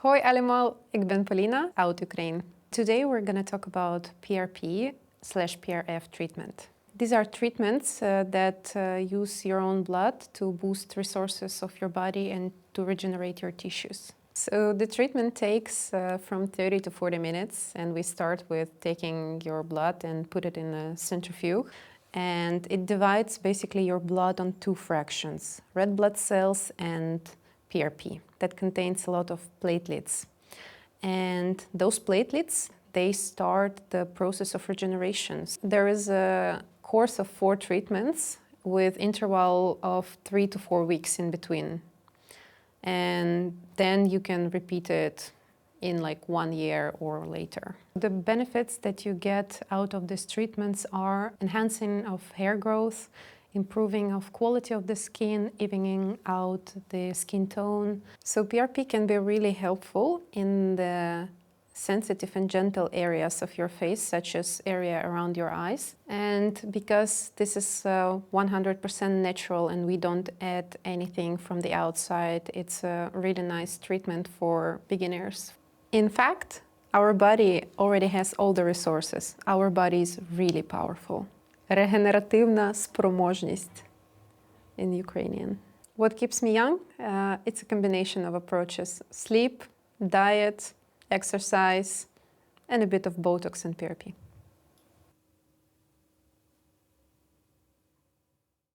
Hoi allemaal, ik ben Polina uit Ukraine. Today we're going to talk about PRP/PRF treatment. These are treatments that use your own blood to boost resources of your body and to regenerate your tissues. So the treatment takes from 30 to 40 minutes, and we start with taking your blood and put it in a centrifuge. And it divides basically your blood on two fractions, red blood cells and PRP. That contains a lot of platelets. And those platelets, they start the process of regeneration. There is a course of 4 treatments with interval of 3 to 4 weeks in between. And then you can repeat it in like 1 year or later. The benefits that you get out of these treatments are enhancing of hair growth, improving of quality of the skin, evening out the skin tone. So PRP can be really helpful in the sensitive and gentle areas of your face, such as area around your eyes. And because this is 100% natural and we don't add anything from the outside, it's a really nice treatment for beginners. In fact, our body already has all the resources. Our body is really powerful. Регенеративна спроможність in Ukrainian. What keeps me young? It's a combination of approaches: sleep, diet, exercise, and a bit of Botox and PRP.